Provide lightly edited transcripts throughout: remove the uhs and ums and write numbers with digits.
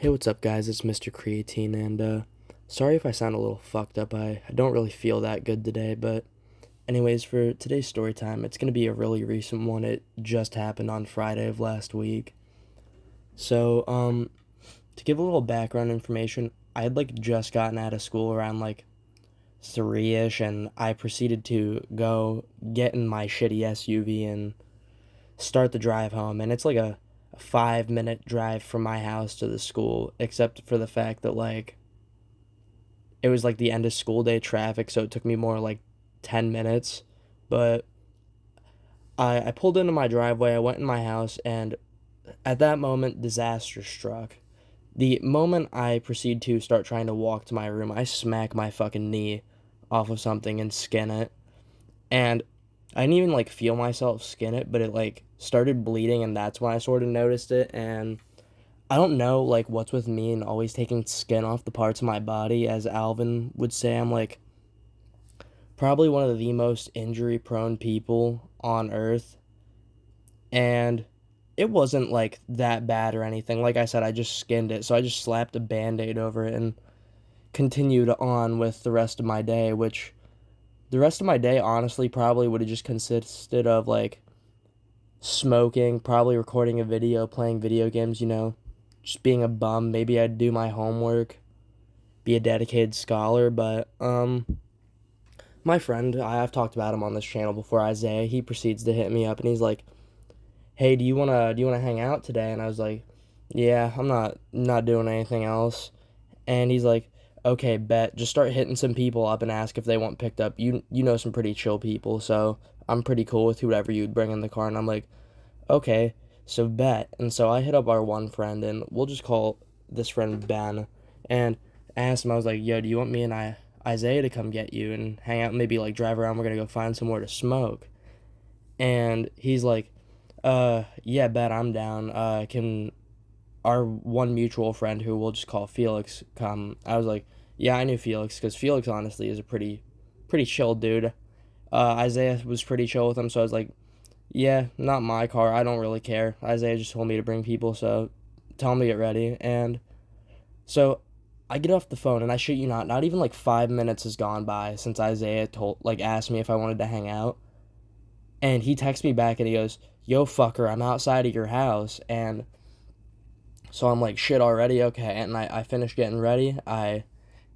Hey, what's up, guys? It's Mr. Creatine, and sorry if I sound a little fucked up. I don't really feel that good today, but anyways, for today's story time, it's gonna be a really recent one. It just happened on Friday of last week. So, to give a little background information, I had just gotten out of school around 3-ish, and I proceeded to go get in my shitty SUV and start the drive home. And it's like a 5-minute drive from my house to the school, except for the fact that it was the end of school day traffic, so it took me more 10 minutes. But I pulled into my driveway, I went in my house, and at that moment, disaster struck. The moment I proceed to start trying to walk to my room, I smack my fucking knee off of something and skin it. And I didn't even feel myself skin it, but it started bleeding, and that's when I sort of noticed it. And I don't know what's with me and always taking skin off the parts of my body. As Alvin would say, I'm probably one of the most injury prone people on earth. And it wasn't that bad or anything. Like I said, I just skinned it, so I just slapped a band-aid over it and continued on with the rest of my day, which the rest of my day honestly probably would have just consisted of smoking, probably recording a video, playing video games, just being a bum. Maybe I'd do my homework, be a dedicated scholar. But my friend, I've talked about him on this channel before, Isaiah, he proceeds to hit me up and he's like, hey, do you wanna hang out today? And I was like, yeah, I'm not doing anything else. And he's like, okay, bet, just start hitting some people up and ask if they want picked up. You know some pretty chill people, so I'm pretty cool with whoever you'd bring in the car. And I'm like, okay, so bet. And so I hit up our one friend, and we'll just call this friend Ben, and asked him, I was like, yo, do you want me and Isaiah to come get you and hang out and maybe drive around? We're gonna go find somewhere to smoke. And he's like, yeah, bet, I'm down. Can our one mutual friend, who we'll just call Felix, come? I was like, yeah, I knew Felix, because Felix honestly is a pretty chill dude. Isaiah was pretty chill with him, so I was like, yeah, not my car, I don't really care. Isaiah just told me to bring people, so tell him to get ready. And so I get off the phone, and I shit you not even 5 minutes has gone by since Isaiah told asked me if I wanted to hang out. And he texts me back and he goes, yo, fucker, I'm outside of your house. And so I'm like, shit, already? Okay. And I finished getting ready. I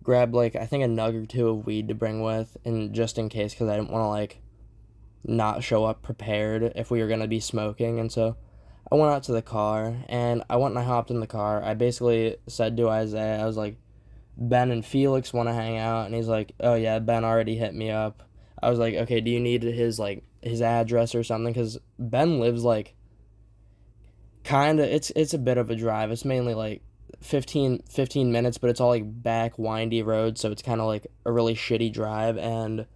grabbed I think a nug or two of weed to bring with, and just in case, because I didn't want to not show up prepared if we were going to be smoking. And so I went out to the car, and I went and I hopped in the car. I basically said to Isaiah, I was like, Ben and Felix want to hang out. And he's like, oh yeah, Ben already hit me up. I was like, okay, do you need his address or something? Because Ben lives kind of, it's a bit of a drive. It's mainly 15 minutes, but it's all back windy roads, so it's kind of a really shitty drive. And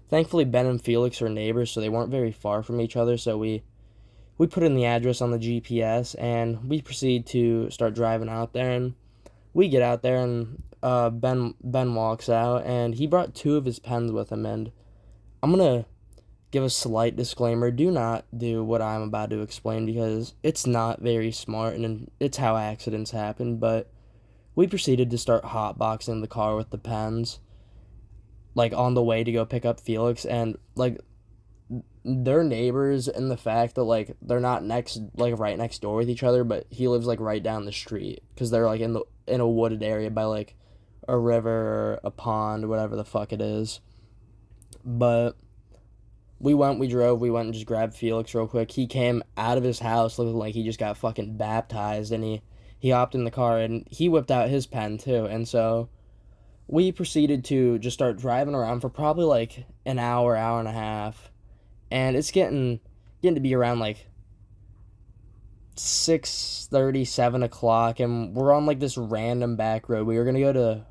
thankfully Ben and Felix are neighbors, so they weren't very far from each other. So we put in the address on the GPS, and we proceed to start driving out there. And we get out there, and Ben walks out, and he brought two of his pens with him. And I'm gonna give a slight disclaimer: do not do what I'm about to explain, because it's not very smart, and it's how accidents happen. But we proceeded to start hotboxing the car with the pens, on the way to go pick up Felix. And they're neighbors in the fact that they're not next right next door with each other, but he lives right down the street, because they're in a wooded area by a river or a pond, whatever the fuck it is. But we drove, we went and just grabbed Felix real quick. He came out of his house looking like he just got fucking baptized, and he hopped in the car, and he whipped out his pen too. And so we proceeded to just start driving around for probably an hour and a half. And it's getting to be around 6:30, 7 o'clock, and we're on this random back road. We were gonna go to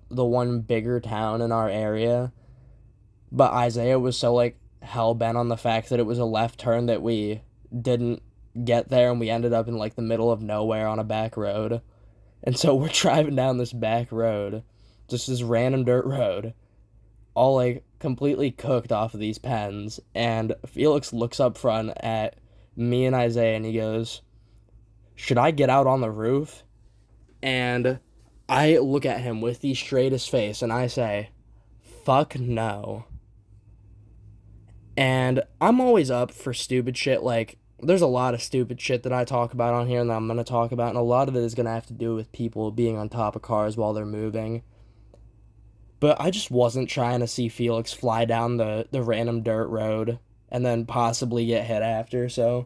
the one bigger town in our area, but Isaiah was so hell bent on the fact that it was a left turn that we didn't get there, and we ended up in the middle of nowhere on a back road. And so we're driving down this back road, just this random dirt road, all completely cooked off of these pens. And Felix looks up front at me and Isaiah, and he goes, should I get out on the roof? And I look at him with the straightest face and I say, fuck no. And I'm always up for stupid shit. Like, there's a lot of stupid shit that I talk about on here and that I'm going to talk about. And a lot of it is going to have to do with people being on top of cars while they're moving. But I just wasn't trying to see Felix fly down the random dirt road and then possibly get hit after. So,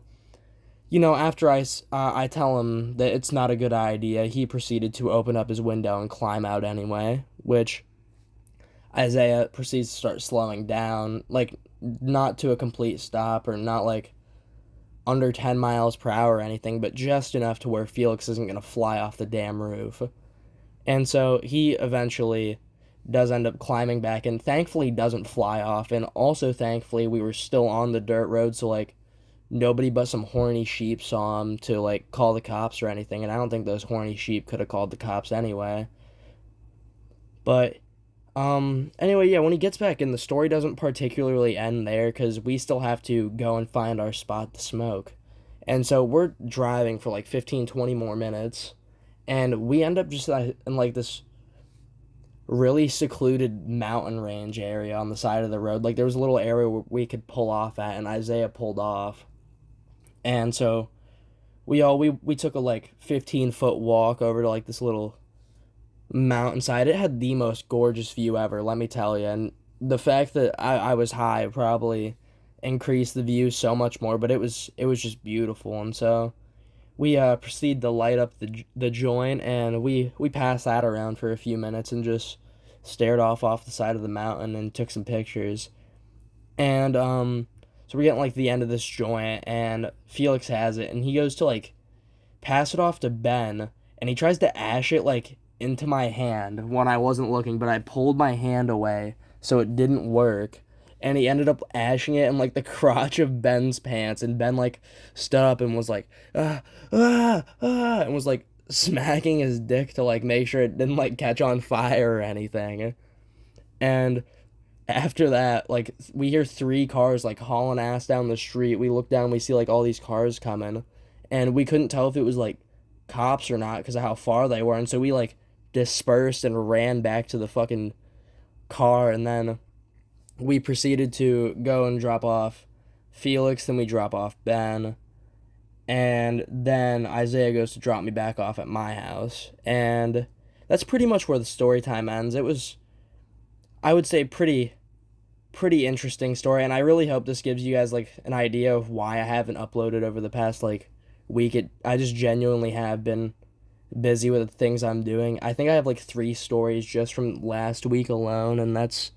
after I tell him that it's not a good idea, he proceeded to open up his window and climb out anyway, which Isaiah proceeds to start slowing down, like, not to a complete stop or not like under 10 miles per hour or anything, but just enough to where Felix isn't going to fly off the damn roof. And so he eventually does end up climbing back and thankfully doesn't fly off. And also thankfully we were still on the dirt road, so like nobody but some horny sheep saw him to like call the cops or anything. And I don't think those horny sheep could have called the cops anyway. But anyway, yeah, when he gets back in, the story doesn't particularly end there because we still have to go and find our spot to smoke. And so we're driving for like 15, 20 more minutes, and we end up just in like this really secluded mountain range area on the side of the road. Like there was a little area where we could pull off at, and Isaiah pulled off. And so we took a like 15-foot walk over to like this little mountainside. It had the most gorgeous view ever, let me tell you. And the fact that I was high probably increased the view so much more, but it was just beautiful. And so we proceeded to light up the joint, and we passed that around for a few minutes and just stared off the side of the mountain and took some pictures. And so we're getting like the end of this joint, and Felix has it, and he goes to like pass it off to Ben, and he tries to ash it like into my hand when I wasn't looking, but I pulled my hand away so it didn't work. And he ended up ashing it in like the crotch of Ben's pants, and Ben like stood up and was like and was like smacking his dick to like make sure it didn't like catch on fire or anything. And after that, like we hear three cars like hauling ass down the street. We look down, we see like all these cars coming, and we couldn't tell if it was like cops or not because of how far they were. And so we like dispersed and ran back to the fucking car, and then we proceeded to go and drop off Felix, then we drop off Ben, and then Isaiah goes to drop me back off at my house. And that's pretty much where the story time ends. It was, I would say, pretty interesting story, and I really hope this gives you guys like an idea of why I haven't uploaded over the past like week. I just genuinely have been busy with the things I'm doing. I think I have like 3 stories just from last week alone, and that's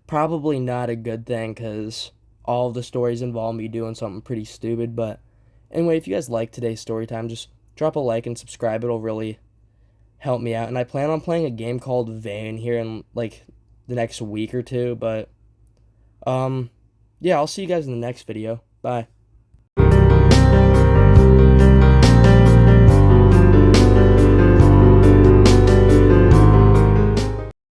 probably not a good thing because all of the stories involve me doing something pretty stupid. But anyway, if you guys like today's story time, just drop a like and subscribe. It'll really help me out. And I plan on playing a game called Vane here in like the next week or two. But yeah, I'll see you guys in the next video. Bye.